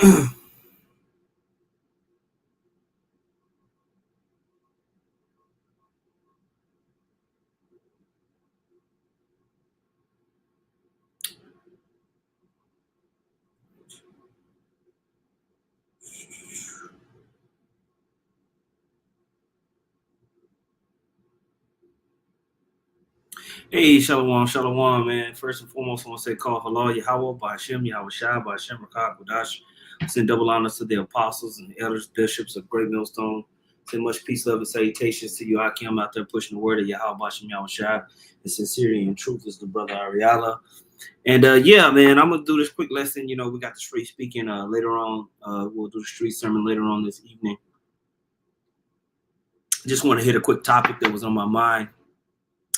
Hey, Shalom, Shalom, man. First and foremost, I want to say call halal Yahweh, Ba'ashem, Yahweh Shai, Ba'ashem, Rakah, Kudash. Send double honors to the apostles and elders, bishops of Great Millstone. Send much peace, love, and salutations to you, Akim, out there pushing the word of Yahweh, Ba'ashem, Yahweh Shai. And sincerity and truth is the brother Ariala. And yeah, man, I'm going to do this quick lesson. You know, we got the street speaking later on. We'll do the street sermon later on this evening. Just want to hit a quick topic that was on my mind.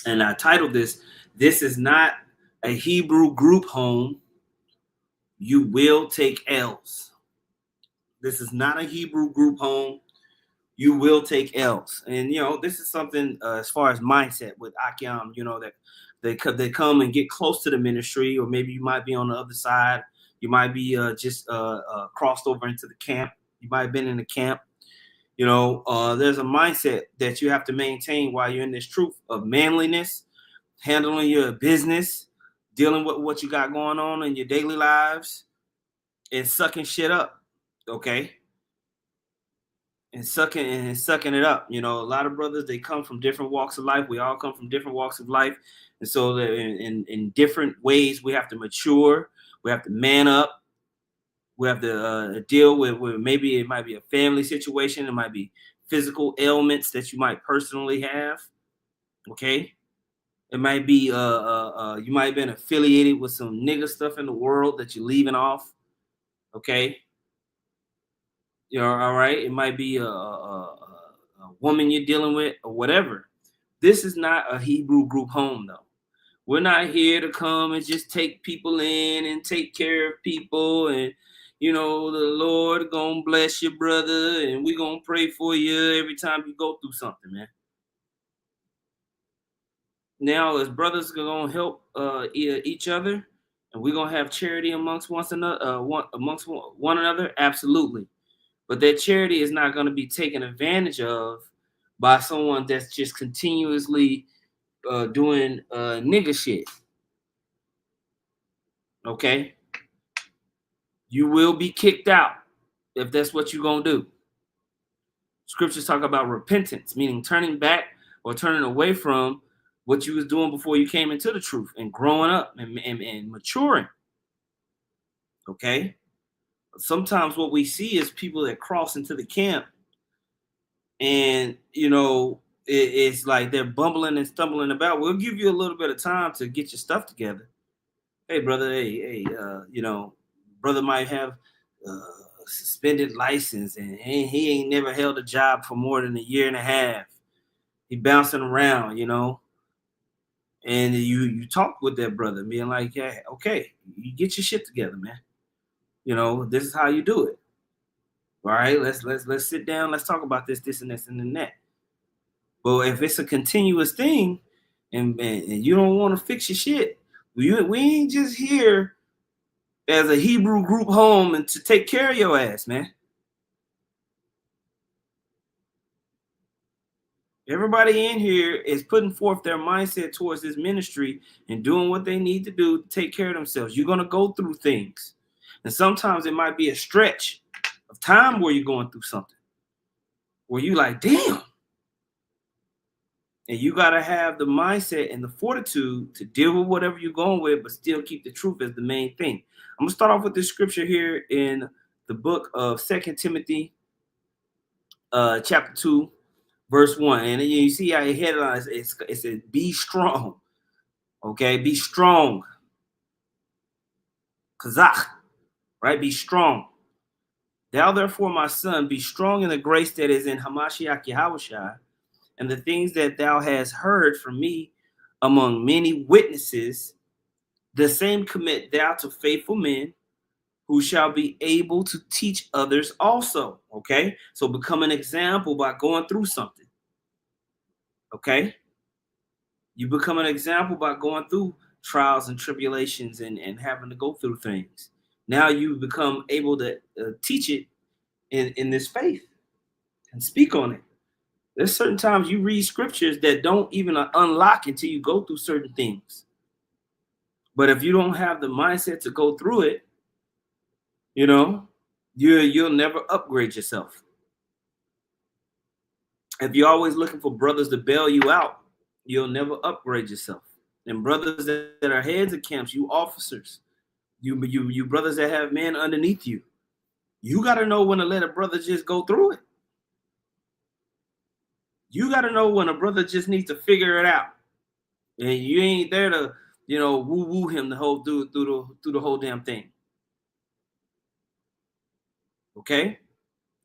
And I titled this is not a Hebrew group home. You will take L's. This is not a Hebrew group home. You will take L's. And, you know, this is something as far as mindset with Akyam, you know, that they come and get close to the ministry, or maybe you might be on the other side. You might be just crossed over into the camp. You might have been in the camp. You know, there's a mindset that you have to maintain while you're in this truth of manliness, handling your business, dealing with what you got going on in your daily lives, and sucking shit up, okay? And sucking it up. You know, a lot of brothers, they come from different walks of life. We all come from different walks of life. And so in different ways, we have to mature. We have to man up. We have to deal with maybe it might be a family situation. It might be physical ailments that you might personally have. Okay. It might be you might have been affiliated with some nigga stuff in the world that you're leaving off. Okay. You know, all right. It might be a woman you're dealing with or whatever. This is not a Hebrew group home, though. We're not here to come and just take people in and take care of people, and you know, the Lord gonna bless your brother, and we gonna pray for you every time you go through something, man. Now, as brothers are gonna help each other, and we're gonna have charity amongst one another, absolutely. But that charity is not gonna be taken advantage of by someone that's just continuously doing nigga shit. Okay, you will be kicked out if that's what you're gonna do. Scriptures talk about repentance, meaning turning back or turning away from what you was doing before you came into the truth, and growing up and maturing. Okay. Sometimes what we see is people that cross into the camp, and you know, it's like they're bumbling and stumbling about. We'll give you a little bit of time to get your stuff together. Hey, brother, hey, you know, brother might have suspended license, and he ain't never held a job for more than a year and a half. He bouncing around, you know, and you talk with that brother, being like, yeah, okay, you get your shit together, man. You know, this is how you do it. All right, let's sit down, let's talk about this and this and then that. But if it's a continuous thing, and you don't want to fix your shit, we ain't just here as a Hebrew group home and to take care of your ass, man. Everybody in here is putting forth their mindset towards this ministry and doing what they need to do to take care of themselves. You're going to go through things. And sometimes it might be a stretch of time where you're going through something where you like, damn. And you got to have the mindset and the fortitude to deal with whatever you're going with, but still keep the truth as the main thing. I'm going to start off with this scripture here in the book of 2 Timothy, chapter 2. Verse 1, and you see how it headlines, it said, be strong. Okay, be strong. Kazakh, right? Be strong. Thou therefore, my son, be strong in the grace that is in Hamashiach Yahushua, and the things that thou hast heard from me among many witnesses, the same commit thou to faithful men who shall be able to teach others also. Okay, so become an example by going through something. Okay. You become an example by going through trials and tribulations and having to go through things. Now you become able to teach it in this faith and speak on it. There's certain times you read scriptures that don't even unlock until you go through certain things. But if you don't have the mindset to go through it, you know, you'll never upgrade yourself. If you're always looking for brothers to bail you out, you'll never upgrade yourself. And brothers that are heads of camps, you officers, you brothers that have men underneath you, you got to know when to let a brother just go through it. You got to know when a brother just needs to figure it out, and you ain't there to, woo woo him the whole through the whole damn thing. Okay.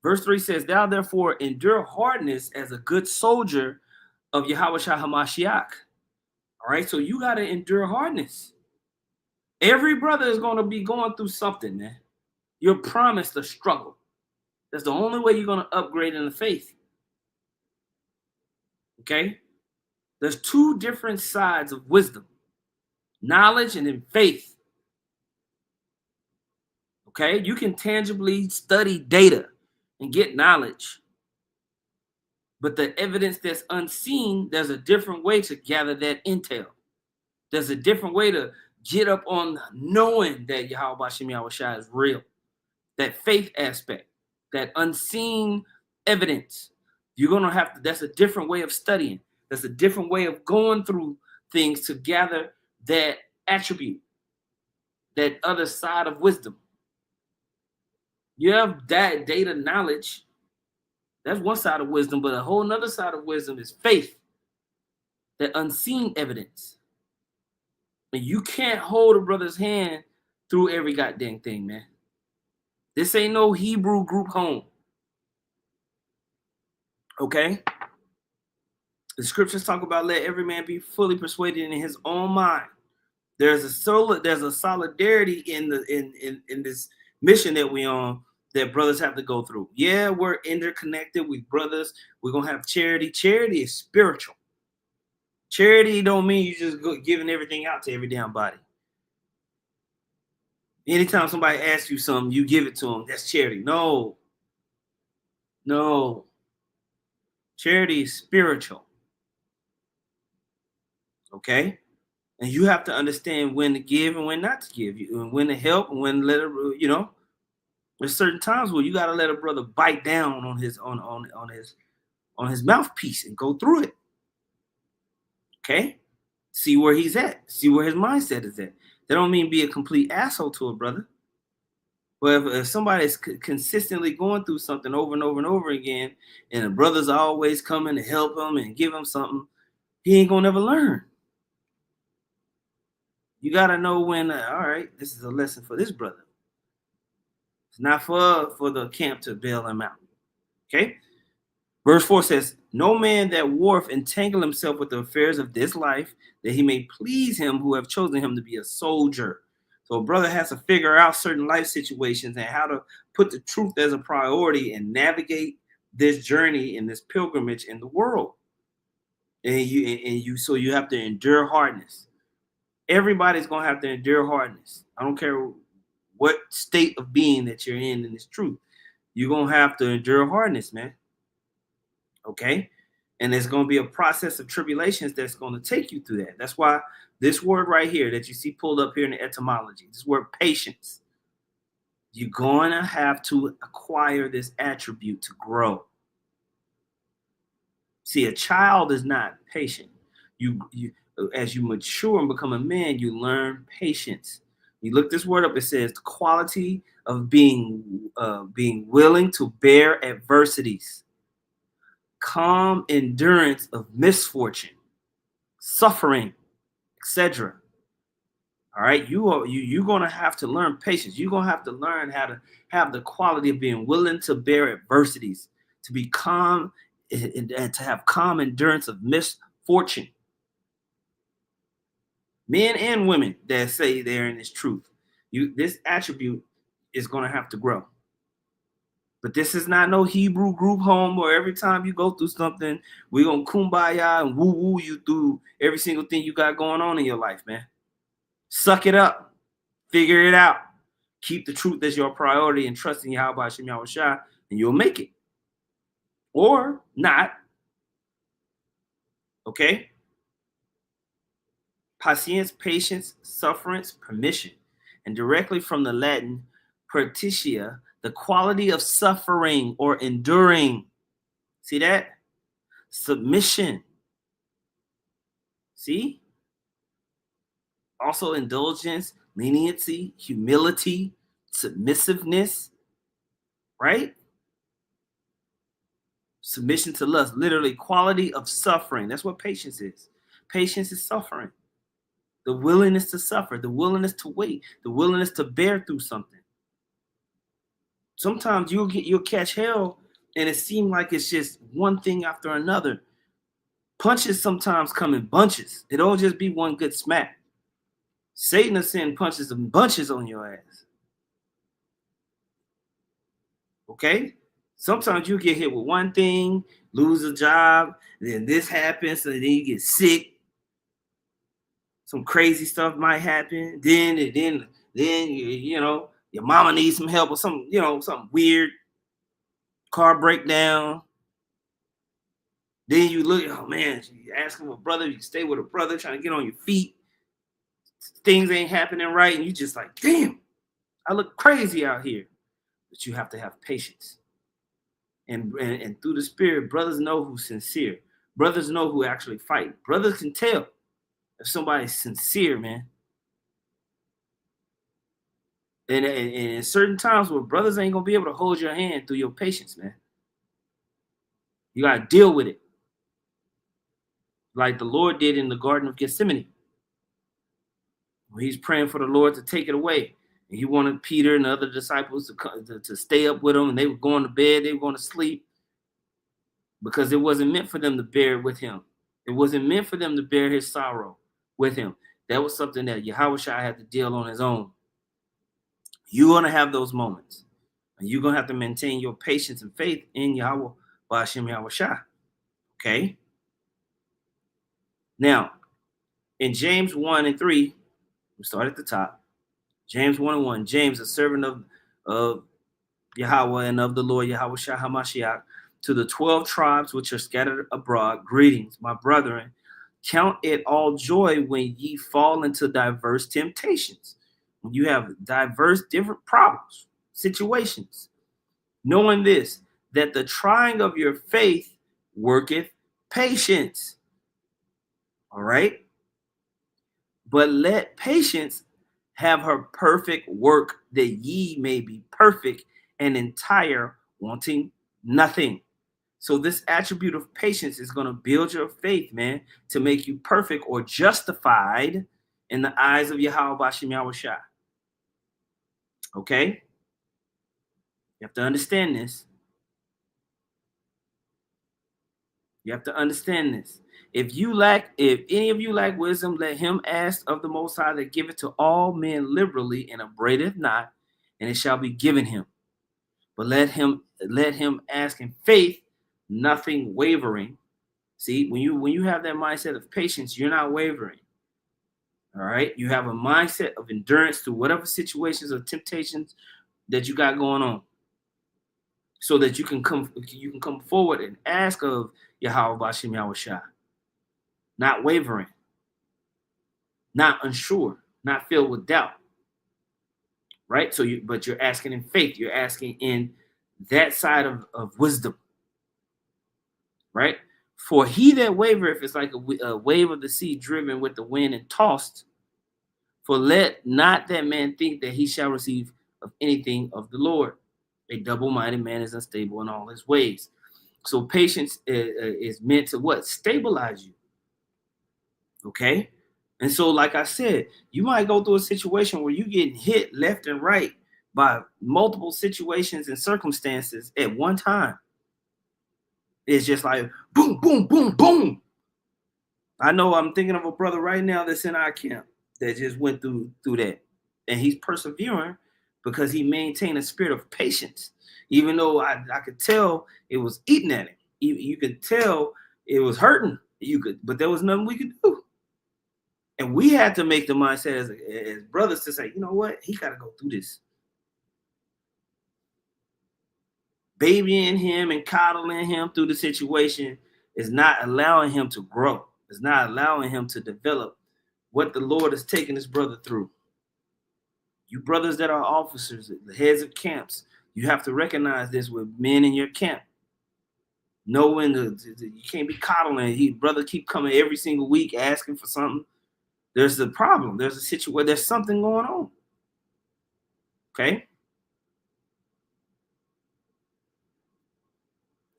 Verse 3 says, "Thou therefore endure hardness as a good soldier of Yahushua HaMashiach." All right, so you got to endure hardness. Every brother is going to be going through something, man. You're promised a struggle. That's the only way you're going to upgrade in the faith. Okay? There's two different sides of wisdom: knowledge and then faith. Okay? You can tangibly study data and get knowledge. But the evidence that's unseen, there's a different way to gather that intel. There's a different way to get up on knowing that Yahweh Hashem Yahushua is real. That faith aspect, that unseen evidence. You're going to have to, that's a different way of studying. That's a different way of going through things to gather that attribute, that other side of wisdom. You have that data knowledge. That's one side of wisdom, but a whole nother side of wisdom is faith, that unseen evidence. And you can't hold a brother's hand through every goddamn thing, man. This ain't no Hebrew group home. Okay? The scriptures talk about let every man be fully persuaded in his own mind. There's a solidarity in this mission that we on, that brothers have to go through. Yeah, we're interconnected with brothers. We're gonna have charity. Charity is spiritual. Charity don't mean you just go giving everything out to every damn body. Anytime somebody asks you something, you give it to them. That's charity. No. Charity is spiritual. Okay? And you have to understand when to give and when not to give, and when to help and when to let it, there's certain times where you got to let a brother bite down on his mouthpiece and go through it. Okay? See where he's at. See where his mindset is at. That don't mean be a complete asshole to a brother. But if somebody's consistently going through something over and over and over again, and the brother's always coming to help him and give him something, he ain't gonna never learn. You gotta know when, all right, this is a lesson for this brother. It's not for the camp to bail him out. Okay? Verse 4 says, "No man that warreth entangle himself with the affairs of this life, that he may please him who have chosen him to be a soldier." So a brother has to figure out certain life situations and how to put the truth as a priority and navigate this journey and this pilgrimage in the world. So you have to endure hardness. Everybody's gonna have to endure hardness. I don't care what state of being that you're in this truth. You're gonna have to endure hardness, man. Okay? And there's going to be a process of tribulations that's going to take you through that. That's why this word right here that you see pulled up here in the etymology, this word patience, you're going to have to acquire this attribute to grow. See, a child is not patient. You as you mature and become a man, you learn patience. You look this word up, it says the quality of being willing to bear adversities, calm endurance of misfortune, suffering, etc. All right, you're gonna have to learn patience. You're gonna have to learn how to have the quality of being willing to bear adversities, to be calm and to have calm endurance of misfortune. Men and women that say they're in this truth, this attribute is gonna have to grow. But this is not no Hebrew group home where every time you go through something, we're going to kumbaya and woo-woo you through every single thing you got going on in your life, man. Suck it up. Figure it out. Keep the truth as your priority and trust in Yahweh Hashem Yahweh Shai, and you'll make it. Or not. Okay? Patience, patience, sufferance, permission. And directly from the Latin, pertitia, the quality of suffering or enduring. See that? Submission. See? Also indulgence, leniency, humility, submissiveness, right? Submission to lust, literally quality of suffering. That's what patience is. Patience is suffering. The willingness to suffer, the willingness to wait, the willingness to bear through something. Sometimes you'll catch hell and it seems like it's just one thing after another. Punches sometimes come in bunches. It don't just be one good smack. Satan will send punches and bunches on your ass. Okay? Sometimes you get hit with one thing, lose a job, then this happens, and then you get sick. Some crazy stuff might happen. Then you know, your mama needs some help or something, you know, something weird. Car breakdown. Then you look, oh man, you ask him a brother, you stay with a brother, trying to get on your feet. Things ain't happening right, and you just like, damn, I look crazy out here. But you have to have patience. And through the spirit, brothers know who's sincere. Brothers know who actually fight. Brothers can tell if somebody's sincere, man. And in certain times where brothers ain't gonna be able to hold your hand through your patience, man. You gotta deal with it. Like the Lord did in the Garden of Gethsemane. When he's praying for the Lord to take it away. And he wanted Peter and the other disciples to stay up with him, and they were going to bed, they were going to sleep, because it wasn't meant for them to bear with him. It wasn't meant for them to bear his sorrow with him. That was something that Yahweh Shai had to deal on his own. You're going to have those moments. And you're going to have to maintain your patience and faith in Yahweh Hashem Yahweh Shai. Okay? Now, in James 1 and 3, we start at the top. James 1 and 1, James, a servant of Yahweh and of the Lord Yahweh Shai HaMashiach, to the 12 tribes which are scattered abroad, greetings, my brethren. Count it all joy when ye fall into diverse temptations. When you have diverse different problems, situations. Knowing this, that the trying of your faith worketh patience. All right? But let patience have her perfect work, that ye may be perfect and entire, wanting nothing. So this attribute of patience is going to build your faith, man, to make you perfect or justified in the eyes of Yahweh Hashem Yahweh Shai. Okay? You have to understand this. You have to understand this. If any of you lack wisdom, let him ask of the Most High, that giveth to all men liberally and upbraideth not, and it shall be given him. But let him ask in faith, nothing wavering. See, when you have that mindset of patience, you're not wavering. All right, you have a mindset of endurance through whatever situations or temptations that you got going on, so that you can come forward and ask of Yahweh Hashem Yahweh Shai. Not wavering, not unsure, not filled with doubt. Right? But you're asking in faith. You're asking in that side of wisdom. Right? For he that wavereth is like a wave of the sea driven with the wind and tossed. For let not that man think that he shall receive of anything of the Lord. A double-minded man is unstable in all his ways. So patience is meant to what? Stabilize you. Okay? And so, like I said, you might go through a situation where you're getting hit left and right by multiple situations and circumstances at one time. It's just like boom, boom, boom, boom. I know I'm thinking of a brother right now that's in our camp that just went through that. And he's persevering because he maintained a spirit of patience. Even though I could tell it was eating at him. You could tell it was hurting. But there was nothing we could do. And we had to make the mindset as brothers to say, you know what? He got to go through this. babying him and coddling him through the situation is not allowing him to grow. It's not allowing him to develop what the Lord is taking his brother through. You brothers that are officers, the heads of camps, you have to recognize this with men in your camp. Know when you can't be coddling. Brother keep coming every single week asking for something. There's a problem. There's a situation. There's something going on. Okay?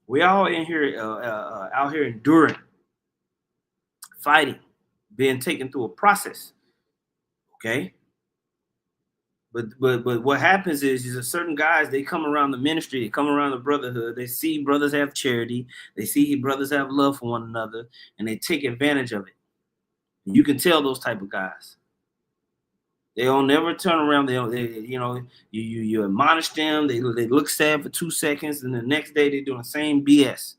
We all in here, out here enduring, fighting, being taken through a process. Okay? But what happens is a certain guys, they come around the ministry, they come around the brotherhood, they see brothers have charity, they see brothers have love for one another, and they take advantage of it. And you can tell those type of guys. They don't never turn around. You admonish them. They look sad for 2 seconds, and the next day they're doing the same BS.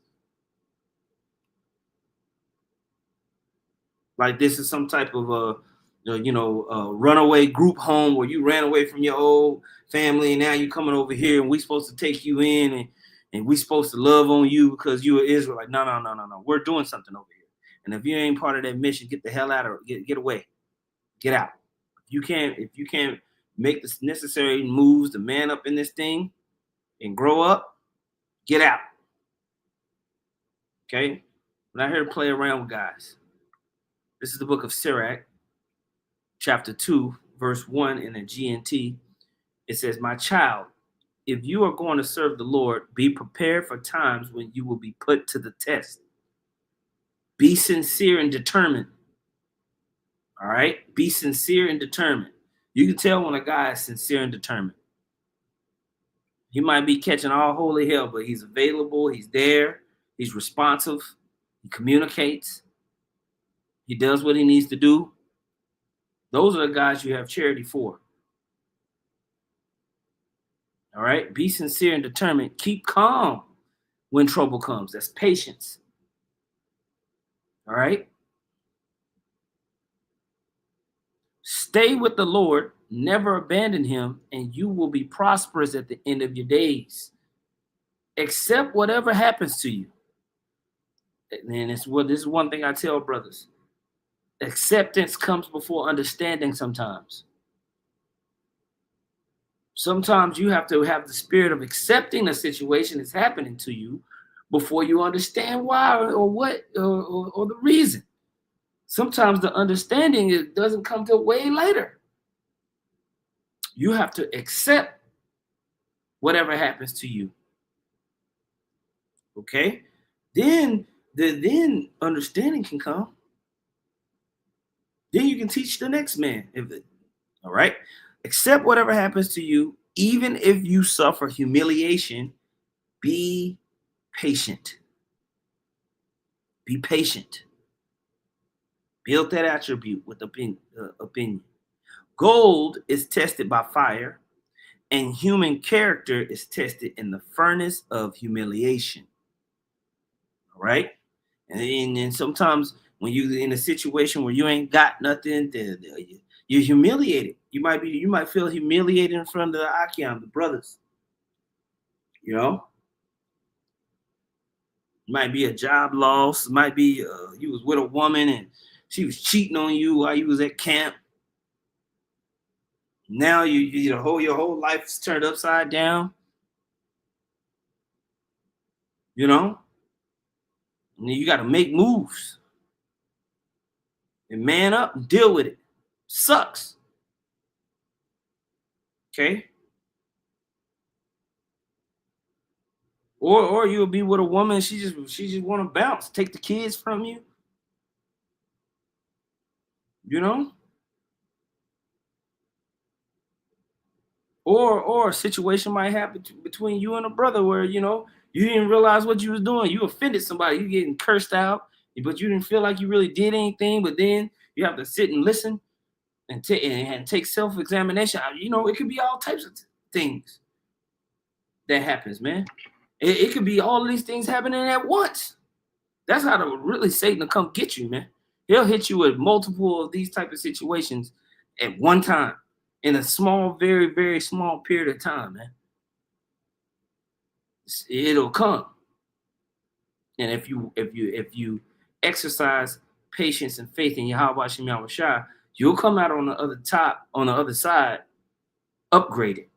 Like this is some type of runaway group home where you ran away from your old family, and now you're coming over here, and we supposed to take you in, and we supposed to love on you because you are Israel. Like no. We're doing something over here, and if you ain't part of that mission, get the hell out of it. Get away, get out. If you can't make the necessary moves to man up in this thing and grow up, get out. Okay? We're not here to play around with guys. This is the book of Sirach, chapter 2, verse 1 in the GNT. It says, "My child, if you are going to serve the Lord, be prepared for times when you will be put to the test. Be sincere and determined." All right? Be sincere and determined. You can tell when a guy is sincere and determined. He might be catching all holy hell, but he's available. He's there. He's responsive. He communicates. He does what he needs to do. Those are the guys you have charity for. All right? Be sincere and determined. Keep calm when trouble comes. That's patience. All right? Stay with the Lord, never abandon him, and you will be prosperous at the end of your days. Accept whatever happens to you. And this is one thing I tell brothers. Acceptance comes before understanding sometimes. Sometimes you have to have the spirit of accepting the situation that's happening to you before you understand why or what or the reason. Sometimes the understanding doesn't come till way later. You have to accept whatever happens to you. Okay? Then understanding can come. Then you can teach the next man. All right? Accept whatever happens to you, even if you suffer humiliation. Be patient. Be patient. Build that attribute with opinion. Gold is tested by fire, and human character is tested in the furnace of humiliation. All right? And sometimes when you're in a situation where you ain't got nothing, you're humiliated. You might feel humiliated in front of the Akim, the brothers. You know? It might be a job loss. It might be you was with a woman and she was cheating on you while you was at camp. Now your whole life is turned upside down. You know? And you got to make moves. And man up and deal with it. Sucks. Okay? Or you'll be with a woman, she just want to bounce, take the kids from you. You know? Or a situation might happen between you and a brother where, you didn't realize what you was doing. You offended somebody. You getting cursed out, but you didn't feel like you really did anything. But then you have to sit and listen and take self-examination. It could be all types of things that happens, man. It could be all of these things happening at once. That's how Satan will come get you, man. He'll hit you with multiple of these type of situations at one time in a small, very, very small period of time, man. It'll come. And if you exercise patience and faith in Yahweh Shem Yahweh Shai, you'll come out on the other side, upgraded.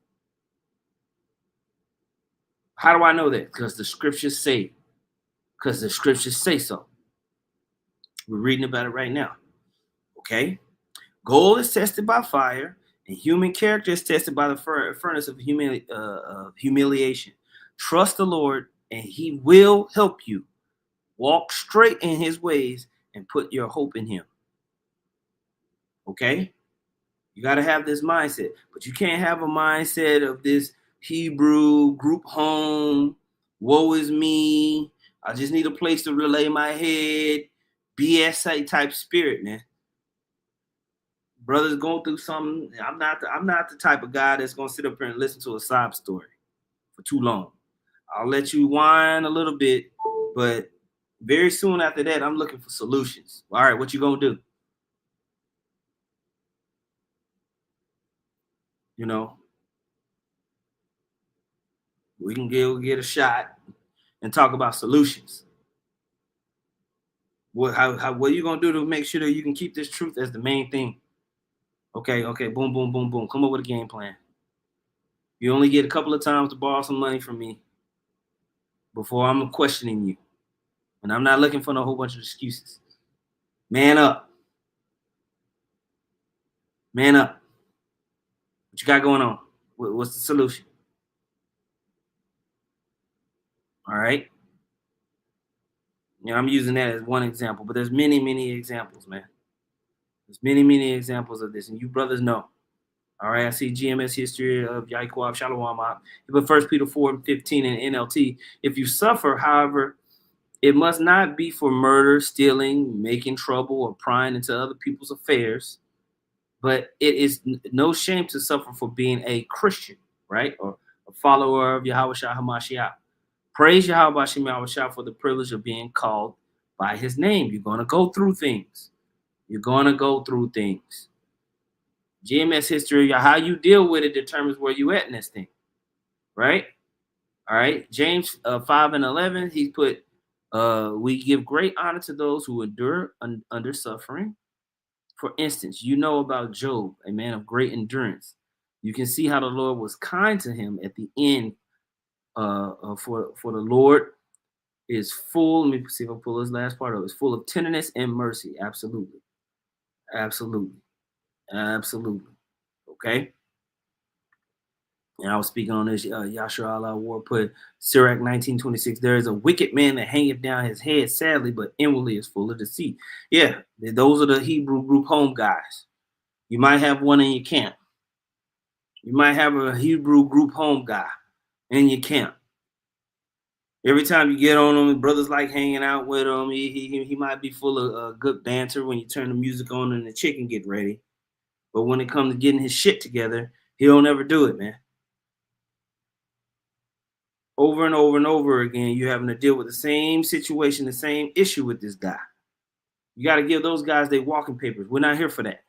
How do I know that? Because the scriptures say, so. We're reading about it right now. Okay? Gold is tested by fire, and human character is tested by the furnace of humiliation. Trust the Lord, and he will help you. Walk straight in his ways and put your hope in him. Okay? You got to have this mindset, but you can't have a mindset of this Hebrew group home, woe is me, I just need a place to relay my head, BS type spirit, man. Brothers going through something. I'm not the type of guy that's gonna sit up here and listen to a sob story for too long. I'll let you whine a little bit, but very soon after that, I'm looking for solutions. All right, what you gonna do? You know, we can get a shot and talk about solutions. What are you gonna do to make sure that you can keep this truth as the main thing? Okay, boom, boom, boom, boom. Come up with a game plan. You only get a couple of times to borrow some money from me before I'm questioning you. And I'm not looking for no whole bunch of excuses. Man up. Man up. What you got going on? What's the solution? All right. I'm using that as one example, but there's many, many examples, man. There's many, many examples of this, and you brothers know. All right, I see GMS history of Yaquab Shalom. But 1 Peter 4:15 in NLT. If you suffer, however, it must not be for murder, stealing, making trouble, or prying into other people's affairs, but it is no shame to suffer for being a Christian, right? Or a follower of Yahweh Shah HaMashiach. Praise Yahweh Shem Yahweh Shah for the privilege of being called by his name. You're going to go through things. GMS history, how you deal with it determines where you at in this thing, right? All right. James 5:11, he put, we give great honor to those who endure under suffering. For instance, you know about Job, a man of great endurance. You can see how the Lord was kind to him at the end. For the Lord is full. Let me see if I pull this last part of it. It's full of tenderness and mercy. Absolutely. Okay. And I was speaking on this. Yashar Allah War put Sirach 19:26. There is a wicked man that hangeth down his head sadly, but inwardly is full of deceit. Yeah, those are the Hebrew group home guys. You might have one in your camp. You might have a Hebrew group home guy in your camp. Every time you get on him, brothers like hanging out with him. He might be full of good banter when you turn the music on and the chicken get ready. But when it comes to getting his shit together, he don't ever do it, man. Over and over and over again, you're having to deal with the same situation, the same issue with this guy. You got to give those guys their walking papers. We're not here for that.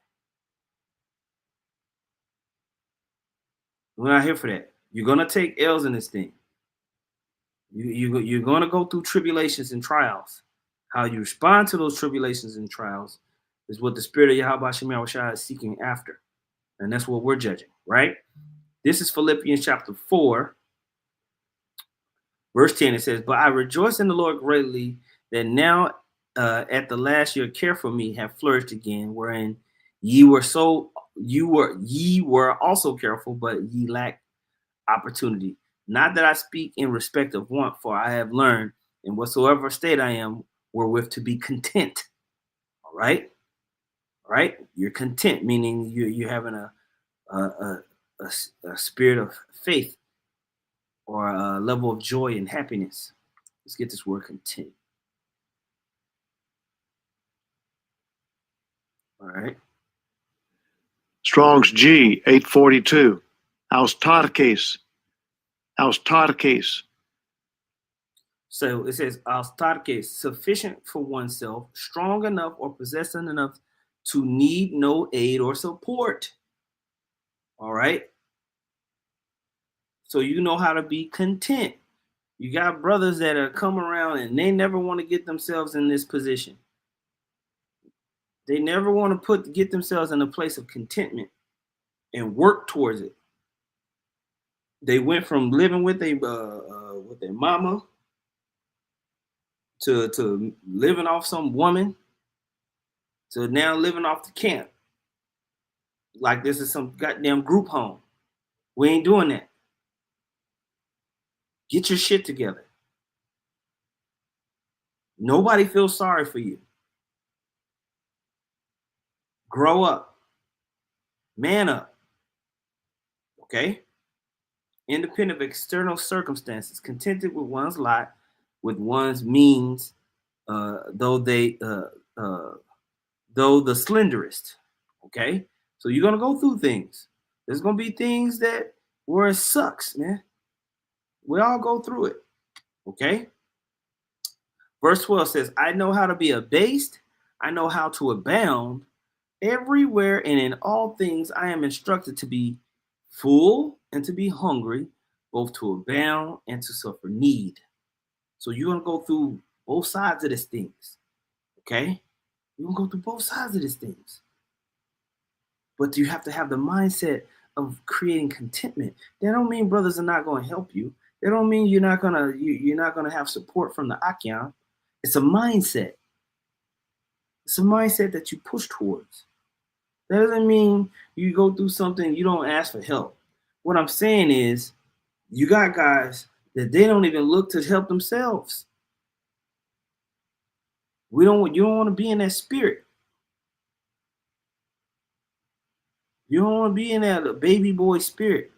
You're going to take L's in this thing. You're going to go through tribulations and trials. How you respond to those tribulations and trials is what the Spirit of Yahweh Shem Yahweh Shai is seeking after. And that's what we're judging, right? This is Philippians chapter 4, verse 10. It says, but I rejoice in the Lord greatly that now at the last your care for me have flourished again, wherein ye were also careful, but ye lacked opportunity. Not that I speak in respect of want, for I have learned in whatsoever state I am wherewith to be content. All right. You're content, meaning you're having a spirit of faith or a level of joy and happiness. Let's get this word content. All right. Strong's G 842. Austarkes. So it says austarkes, sufficient for oneself, strong enough or possessing enough to need no aid or support. All right. So you know how to be content. You got brothers that are come around and they never want to get themselves in this position. They never want to get themselves in a place of contentment and work towards it. They went from living with their mama to living off some woman to now living off the camp. Like this is some goddamn group home. We ain't doing that. Get your shit together. Nobody feels sorry for you. Grow up. Man up. Okay? Independent of external circumstances, contented with one's lot, with one's means, though the slenderest. Okay? So you're gonna go through things. There's gonna be things where it sucks, man. We all go through it. Okay? Verse 12 says, I know how to be abased, I know how to abound. Everywhere and in all things I am instructed to be full and to be hungry, both to abound and to suffer need. So you're going to go through both sides of these things. Okay? You're going to go through both sides of these things. But you have to have the mindset of creating contentment. That don't mean brothers are not going to help you. That don't mean you're not gonna have support from the Akyam. It's a mindset. It's a mindset that you push towards. That doesn't mean you go through something, you don't ask for help. What I'm saying is, you got guys that they don't even look to help themselves. You don't want to be in that spirit. You don't want to be in that baby boy spirit.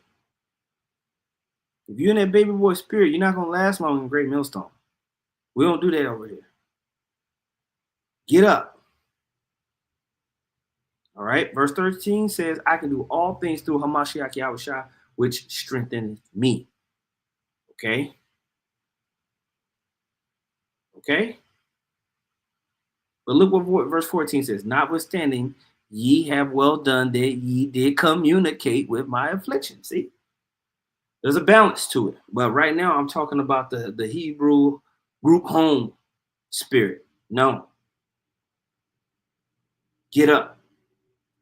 If you're in that baby boy spirit, you're not going to last long in Great Millstone. We don't do that over here. Get up. All right. Verse 13 says, I can do all things through Hamashiach Yahushua, which strengtheneth me. Okay. Okay. But look what verse 14 says. Notwithstanding, ye have well done that ye did communicate with my affliction. See, there's a balance to it. But right now, I'm talking about the Hebrew group home spirit. No. Get up.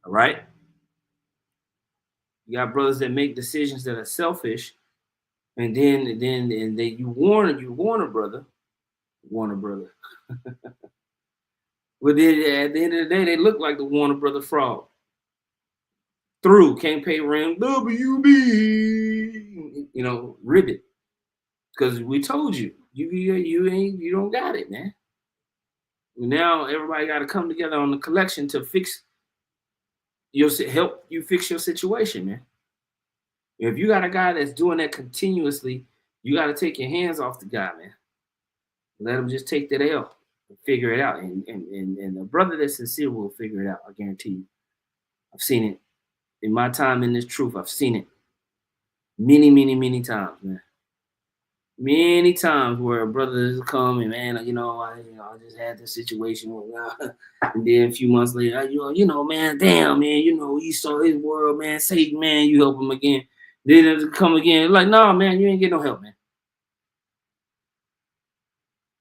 All right. You got brothers that make decisions that are selfish, and then you warn a brother. But then at the end of the day, they look like the Warner Brother fraud. Through can't pay rent, WB, ribbit. Because we told you, you don't got it, man. Now everybody got to come together on the collection to help you fix your situation, man. If you got a guy that's doing that continuously, you got to take your hands off the guy, man. Let him just take that L and figure it out. And the brother that's sincere will figure it out. I guarantee you. I've seen it in my time in this truth. I've seen it many, many, many times, man. Many times where brothers come and man, I just had this situation and then a few months later, man, damn, man, he saw his world, man, Satan, man, you help him again. Then it come again, like, no, man, you ain't get no help, man.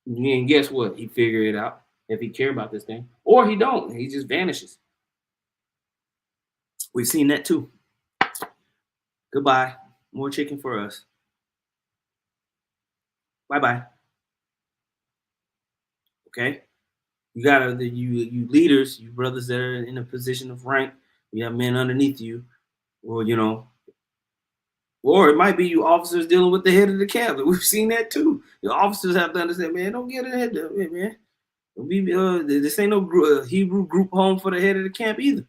And guess what? He figured it out if he care about this thing, or he don't. He just vanishes. We've seen that too. Goodbye. More chicken for us. Bye-bye. Okay? You gotta you leaders, you brothers that are in a position of rank, you have men underneath you, or or it might be you officers dealing with the head of the camp. We've seen that too. The officers have to understand, man, don't get ahead of it, man. Don't be this ain't no Hebrew group home for the head of the camp either.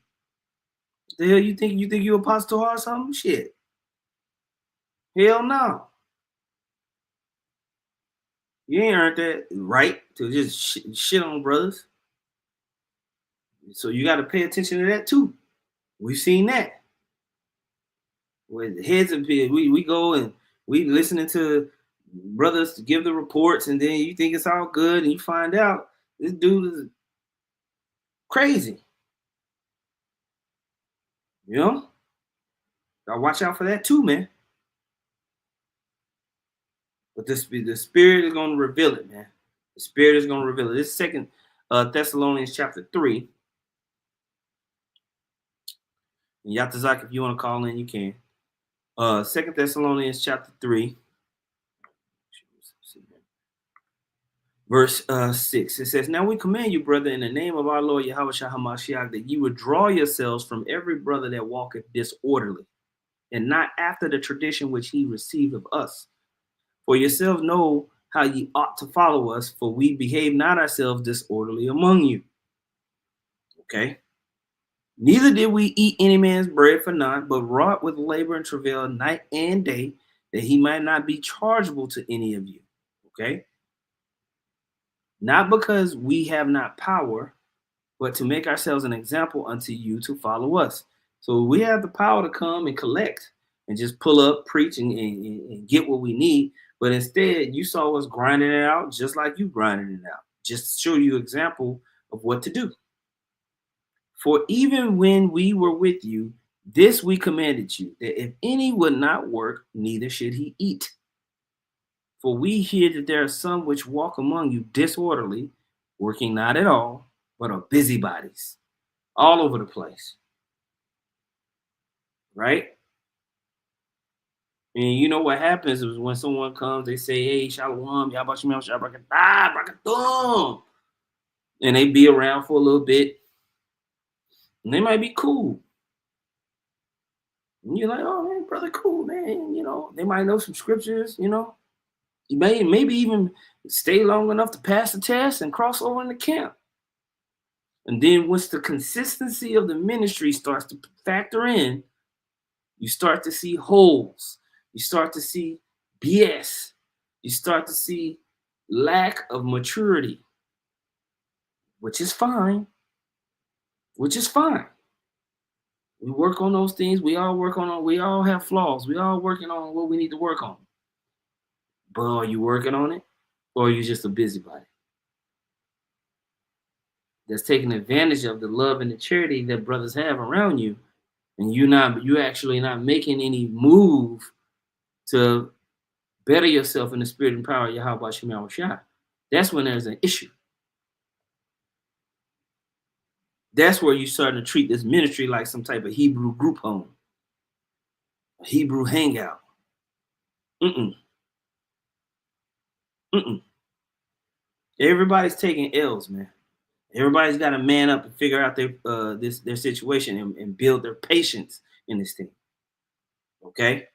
The hell you think you apostle or something? Shit. Hell no. You ain't earned that right to just shit on brothers. So you got to pay attention to that too. We've seen that. With heads of we go and we listening to brothers to give the reports, and then you think it's all good, and you find out this dude is crazy. Gotta watch out for that too, man. But the Spirit is going to reveal it, man. The Spirit is going to reveal it. This Second Thessalonians chapter 3. And Yatazak, if you want to call in, you can. Second Thessalonians chapter 3, verse 6. It says, "Now we command you, brother, in the name of our Lord Yahweh Shah HaMashiach, that you withdraw yourselves from every brother that walketh disorderly, and not after the tradition which he received of us. For yourselves know how ye ought to follow us, for we behave not ourselves disorderly among you." Okay. "Neither did we eat any man's bread for naught, but wrought with labor and travail night and day, that he might not be chargeable to any of you." Okay. "Not because we have not power, but to make ourselves an example unto you to follow us." So we have the power to come and collect and just pull up, preach, and get what we need. But instead, you saw us grinding it out just like you grinding it out, just to show you example of what to do. "For even when we were with you, this we commanded you, that if any would not work, neither should he eat. For we hear that there are some which walk among you disorderly, working not at all, but are busybodies, all over the place." Right? And you know what happens is when someone comes, they say, "Hey, Shalom, Yabashim, Shabrakatah, and they be around for a little bit, and they might be cool. And you're like, "Oh man, brother, cool, man." They might know some scriptures, You maybe even stay long enough to pass the test and cross over in the camp. And then once the consistency of the ministry starts to factor in, you start to see holes. You start to see BS. You start to see lack of maturity, which is fine. Which is fine. We work on those things. We all work on. We all have flaws. We all working on what we need to work on. But are you working on it, or are you just a busybody that's taking advantage of the love and the charity that brothers have around you, and you actually not making any move to better yourself in the spirit and power of Yahweh Shema Shah? That's when there's an issue. That's where you starting to treat this ministry like some type of Hebrew group home, a Hebrew hangout. Mm-mm. Mm-mm. Everybody's taking L's, man. Everybody's got to man up and figure out their situation and build their patience in this thing. Okay.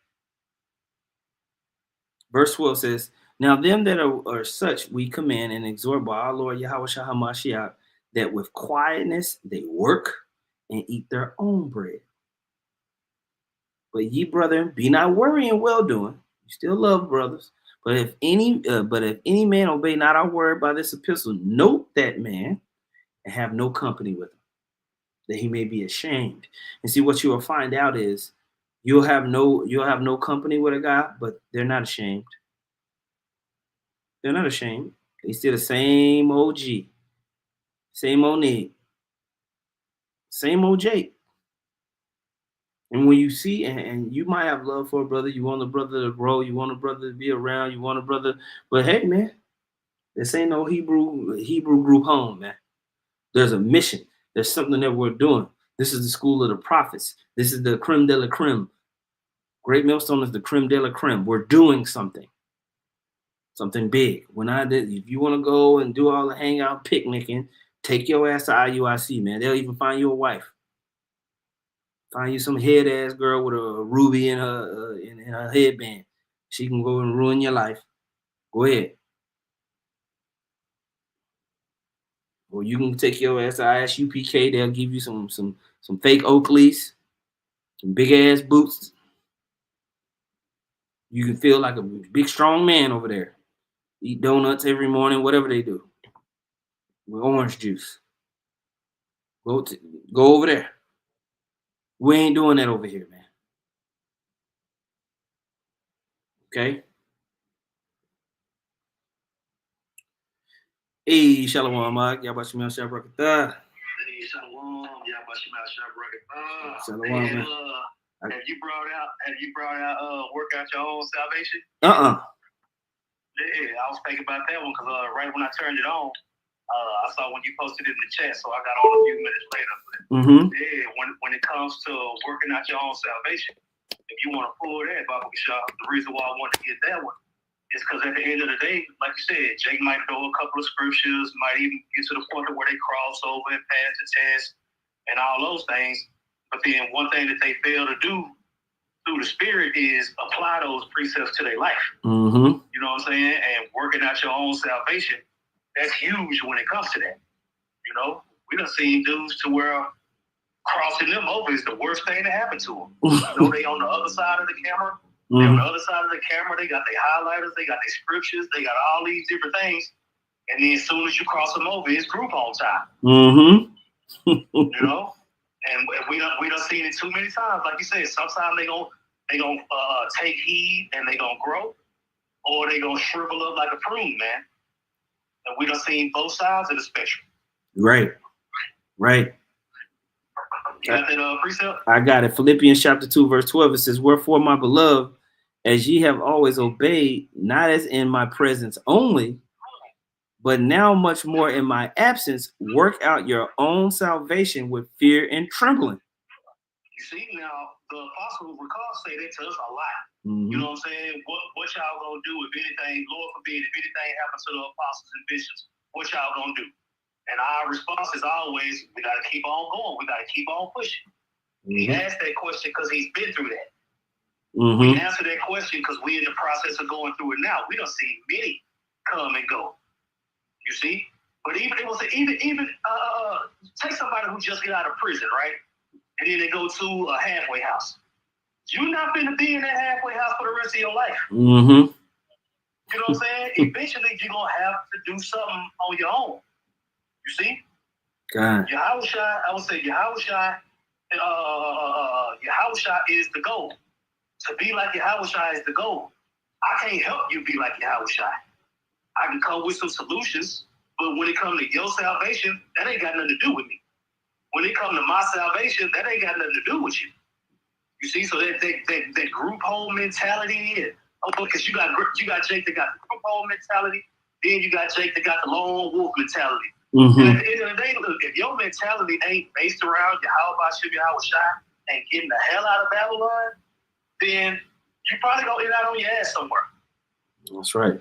Verse 12 says, "Now them that are such we command and exhort by our Lord Yahweh Shah HaMashiach, that with quietness they work and eat their own bread. But ye, brethren, be not weary in well doing." You still love brothers. But if any man obey not our word by this epistle, note that man and have no company with him, that he may be ashamed. And see, what you will find out is you'll have no company with a guy, but they're not ashamed. They're not ashamed. They still the same OG, same old Nick, same old Jake. And when you see, and you might have love for a brother, you want a brother to grow, you want a brother to be around, you want a brother, but hey, man, this ain't no Hebrew group home, man. There's a mission. There's something that we're doing. This is the school of the prophets. This is the creme de la creme. Great Millstone is the creme de la creme. We're doing something big. If you want to go and do all the hangout picnicking, take your ass to IUIC, man. They'll even find you a wife. Find you some head ass girl with a ruby in her headband. She can go and ruin your life. Go ahead. Or you can take your ass to ISUPK. They'll give you some fake Oakleys, some big ass boots. You can feel like a big strong man over there. Eat donuts every morning, whatever they do, with orange juice. Go over there. We ain't doing that over here, man. Okay. Hey, Shalom, Mark. Y'all about Shemel Shabrakatah. Hey, Shalom. Y'all about Shemel Shabrakatah. Shalom, man. Have you brought out work out your own salvation? Yeah, I was thinking about that one because right when I turned it on, I saw when you posted it in the chat, so I got on a few minutes later. Mm-hmm. Yeah, when it comes to working out your own salvation, if you want to pull that, Baba Kishah, the reason why I want to get that one is because at the end of the day, like you said, Jake might know a couple of scriptures, might even get to the point where they cross over and pass the test and all those things. But then one thing that they fail to do through the Spirit is apply those precepts to their life. Mm-hmm. You know what I'm saying? And working out your own salvation, that's huge when it comes to that. You know, we done seen dudes to where crossing them over is the worst thing that happened to them. You know, they on the other side of the camera. They on the other side of the camera. They got their highlighters. They got their scriptures. They got all these different things. And then as soon as you cross them over, it's group home time. Mm-hmm. You know, and we done seen it too many times. Like you said, sometimes they gonna take heed and they gonna grow, or they gonna shrivel up like a prune, man. And we done seen both sides of the spectrum. Right. You got that precept? I got it. Philippians chapter 2, verse 12. It says, "Wherefore, my beloved, as ye have always obeyed, not as in my presence only, but now much more in my absence, work out your own salvation with fear and trembling." You see, now the apostle recall say that to us a lot. Mm-hmm. You know what I'm saying? What y'all gonna do if anything, Lord forbid, if anything happens to the apostles and bishops, what y'all gonna do? And our response is always, we gotta keep on going. We gotta keep on pushing. He asked that question because he's been through that. We answer that question because we're in the process of going through it now. We don't see many come and go. You see? But even take somebody who just got out of prison, right? And then they go to a halfway house. You're not going to be in that halfway house for the rest of your life. Mm-hmm. You know what I'm saying? Eventually, you're going to have to do something on your own. You see? God. Yahushua, I would say Yahushua is the goal. To be like Yahushua is the goal. I can't help you be like Yahushua. I can come with some solutions, but when it comes to your salvation, that ain't got nothing to do with me. When it comes to my salvation, that ain't got nothing to do with you. You see, so that group home mentality, because you got Jake that got the group home mentality, then you got Jake that got the lone wolf mentality. Mm-hmm. And at the end of the day, look, if your mentality ain't based around Yahushua and getting the hell out of Babylon, then you probably gonna end out on your ass somewhere. That's right.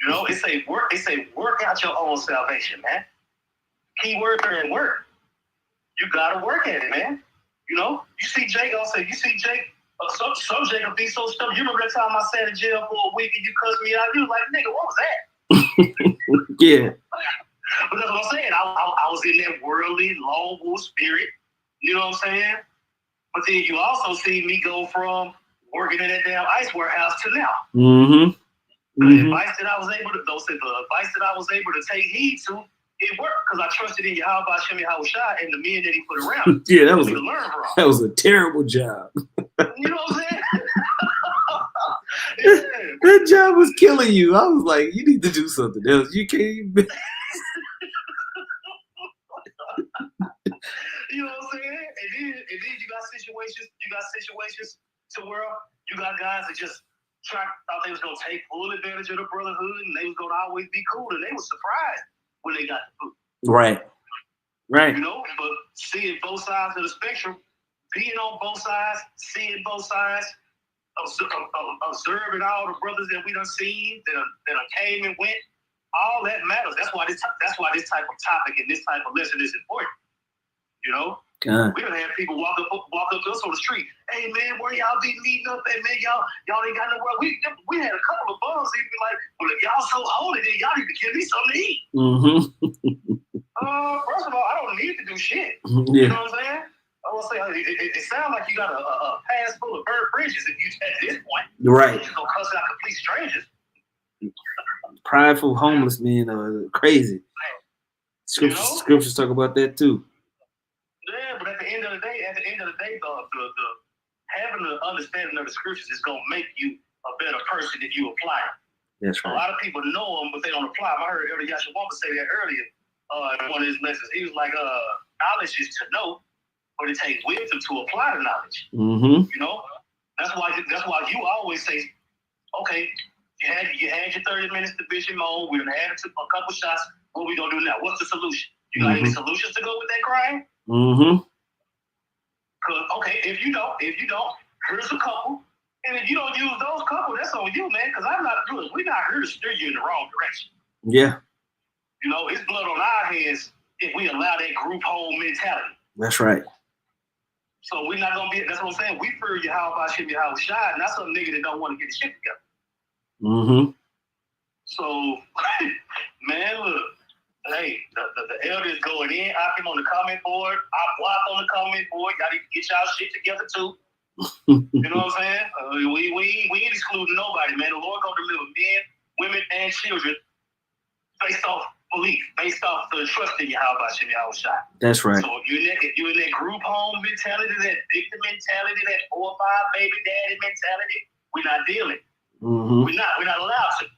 You know, it's a work out your own salvation, man. Key word there in work. You gotta work at it, man. You know, you see Jake, some Jake will be so stubborn. You remember that time I sat in jail for a week and you cussed me out? You was like, nigga, what was that? Yeah. But that's what I'm saying. I was in that worldly, lone wolf spirit. You know what I'm saying? But then you also see me go from working in that damn ice warehouse to now. Mm-hmm. The advice that I was able to take heed to, it worked because I trusted in Yahweh Shah and the men that he put around. Yeah, that was a terrible job. You know what I'm saying? Yeah. That job was killing you. I was like, you need to do something else. You can't even. You know what I'm saying? And then you got situations to where you got guys that just thought they was gonna take full advantage of the brotherhood and they was gonna always be cool, and they was surprised when they got the food. Right. You know, but seeing both sides of the spectrum, being on both sides, seeing both sides, observing all the brothers that we done seen that came and went, all that matters. That's why this type of topic and this type of lesson is important. You know, we done had people walk up to us on the street. Hey man, where y'all be meeting up at, man? Y'all ain't got nowhere. We had a couple of bums even be like, well, if y'all so holy, then y'all need to give me something to eat. First of all, I don't need to do shit. Yeah. You know what I'm saying? I will say it sounds like you got a pass full of burnt bridges if you at this point. Right. You gonna cuss out complete strangers. Prideful homeless men are crazy. Scriptures talk about that too. Yeah, but at the end of the day, the having the understanding of the scriptures is gonna make you a better person if you apply it. That's right. A lot of people know them, but they don't apply them. I heard Elder Yashawamba say that earlier in one of his lessons. He was like, knowledge is to know, but it takes wisdom to apply the knowledge. Mm-hmm. You know, that's why you always say, okay, You had your 30 minutes to bitch and moan. We done had a couple shots. What we gonna do now? What's the solution? You got any solutions to go with that crime? Mm-hmm. Cause okay, if you don't, here's a couple. And if you don't use those couple, that's on you, man. Cause we're not here to steer you in the wrong direction. Yeah. You know, it's blood on our hands if we allow that group home mentality. That's right. So we're not gonna be. That's what I'm saying. We fear you how about shit, how shy, and that's some nigga that don't want to get his shit together. Mm-hmm. So, man, look. Hey, the elders going in. I came on the comment board. I block on the comment board. Y'all need to get y'all shit together too. You know what I'm saying? We ain't excluding nobody, man. The Lord gonna deliver men, women, and children based off belief, based off the trust in you. How about you, how shy? That's right. So if you're in that group home mentality, that victim mentality, that 4 or 5 baby daddy mentality, we're not dealing. Mm-hmm. We're not allowed to.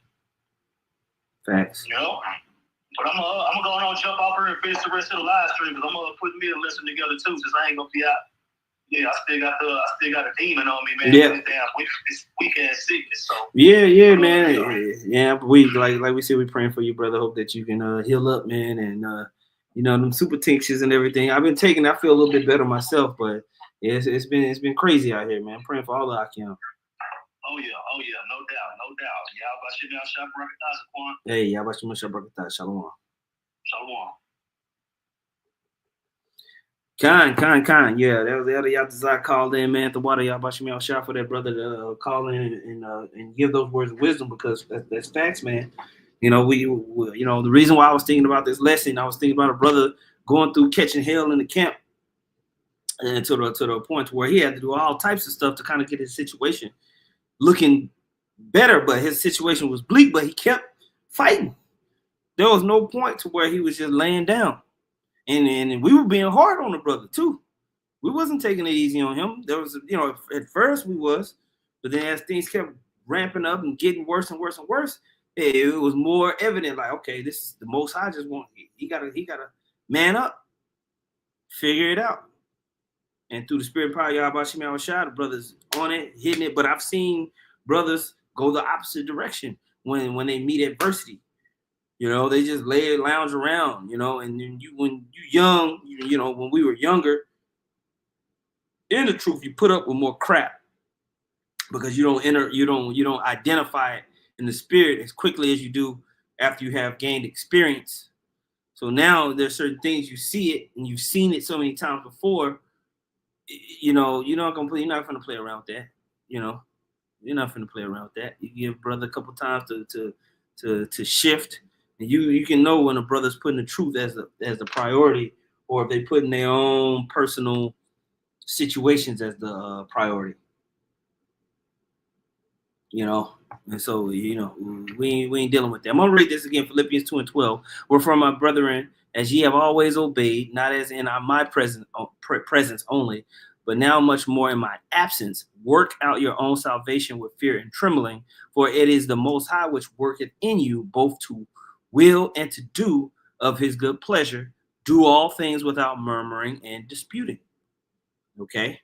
Facts. You know. But I'm gonna go on jump off here and finish the rest of the live stream because I'm gonna put me and listen together too, since I ain't gonna be out. Yeah, I still got a demon on me, man. Yeah. This weak ass sickness. So yeah, man. Yeah, we like we said, we praying for you, brother. Hope that you can heal up, man, and them super tinctures and everything. I've been taking. I feel a little bit better myself, but it's been crazy out here, man. I'm praying for all the Akim. Oh yeah, no doubt. Y'all about you now, shop Rakataza Kwan. Hey, y'all about you shop Rakataza. Shalom. Khan. Yeah, that was the other Yatazai called in, man. The water, y'all about you shop for that brother to call in and give those words of wisdom, because that's facts, man. You know, we the reason why I was thinking about this lesson, I was thinking about a brother going through catching hell in the camp, and to the point where he had to do all types of stuff to kind of get his situation looking better, but his situation was bleak, but he kept fighting. There was no point to where he was just laying down. And we were being hard on the brother too. We wasn't taking it easy on him. There was, at first we was, but then as things kept ramping up and getting worse and worse and worse, it was more evident, like, okay, this is the Most High just want, he gotta man up, figure it out. And through the spirit power, Yahweh Shemel Shah, the brothers on it, hitting it. But I've seen brothers go the opposite direction when they meet adversity. They just lounge around, and then when you young, when we were younger, in the truth, you put up with more crap because you don't identify it in the spirit as quickly as you do after you have gained experience. So now there's certain things you see it and you've seen it so many times before. You're not gonna play around with that. You're not gonna play around with that. You give brother a couple times to shift, and you can know when a brother's putting the truth as the priority, or if they putting their own personal situations as the priority. And so we ain't dealing with that. I'm gonna read this again, Philippians 2:12. Wherefore, my brethren, as ye have always obeyed, not as in my presence only, but now much more in my absence, work out your own salvation with fear and trembling, for it is the Most High which worketh in you both to will and to do of his good pleasure. Do all things without murmuring and disputing. Okay?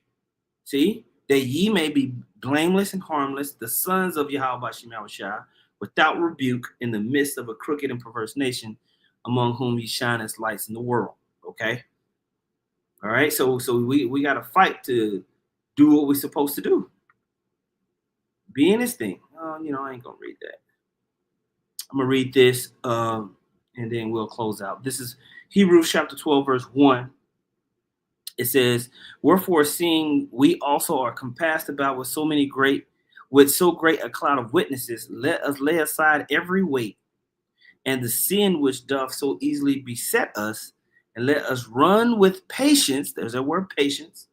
See? That ye may be blameless and harmless, the sons of Yahweh Shemel Shah, without rebuke, in the midst of a crooked and perverse nation, among whom ye shine as lights in the world. Okay? All right, so we got to fight to do what we're supposed to do. Be in this thing. I ain't going to read that. I'm going to read this, and then we'll close out. This is Hebrews chapter 12, verse 1. It says, wherefore, seeing we also are compassed about with so great a cloud of witnesses, let us lay aside every weight and the sin which doth so easily beset us, and let us run with patience, there's that word patience,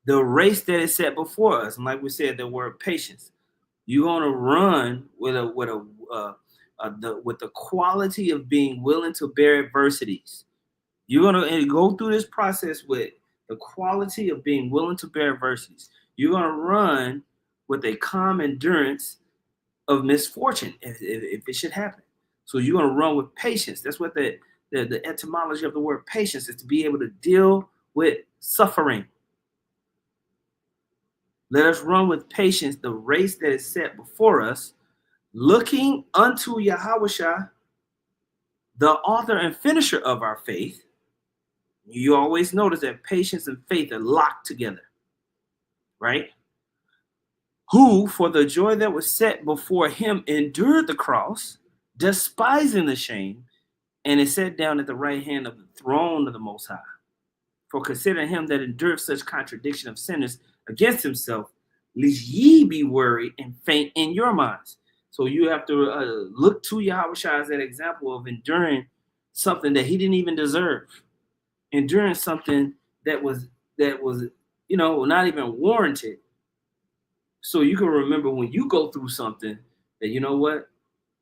the race that is set before us. And like we said, the word patience. You're going to run with the quality of being willing to bear adversities. You're going to go through this process with the quality of being willing to bear adversities. You're going to run with a calm endurance of misfortune if it should happen. So you're going to run with patience. That's what the etymology of the word patience is, to be able to deal with suffering. Let us run with patience the race that is set before us, looking unto Yahushua, the author and finisher of our faith. You always notice that patience and faith are locked together, right? Who, for the joy that was set before him, endured the cross, despising the shame, and is set down at the right hand of the throne of the Most High. For consider him that endured such contradiction of sinners against himself, lest ye be worried and faint in your minds. So you have to look to Yahushua as that example of enduring something that he didn't even deserve, enduring something that was not even warranted. So you can remember when you go through something that, you know what,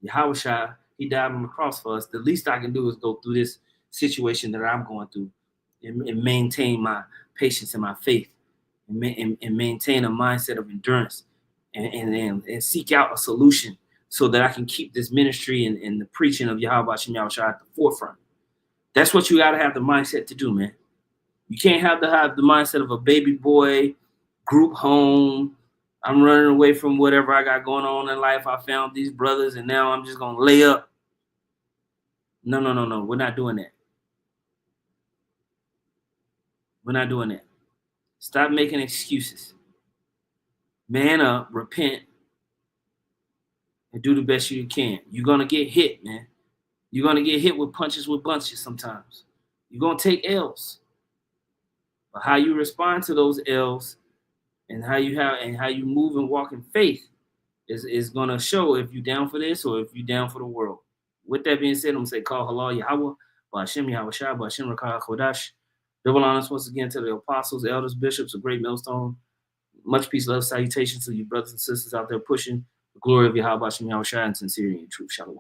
Yahushua, he died on the cross for us. The least I can do is go through this situation that I'm going through and maintain my patience and my faith and maintain a mindset of endurance and seek out a solution so that I can keep this ministry and the preaching of Yahweh Shem Yahushua at the forefront. That's what you got to have the mindset to do, man. You can't have the mindset of a baby boy, group home. I'm running away from whatever I got going on in life. I found these brothers and now I'm just going to lay up. No. We're not doing that. We're not doing that. Stop making excuses. Man up, repent, and do the best you can. You're going to get hit, man. You're going to get hit with punches with bunches sometimes. You're going to take L's. But how you respond to those L's and how you move and walk in faith is going to show if you're down for this or if you're down for the world. With that being said, I'm going to say, call halal Yahweh, Ba'ashem Yahushua, Ba'ashem Rakah Chodash. Double honors once again to the apostles, elders, bishops, a great millstone. Much peace, love, salutations to you brothers and sisters out there pushing the glory of Yahweh Ba'ashem Yahushua and sincerity and truth. Shalom.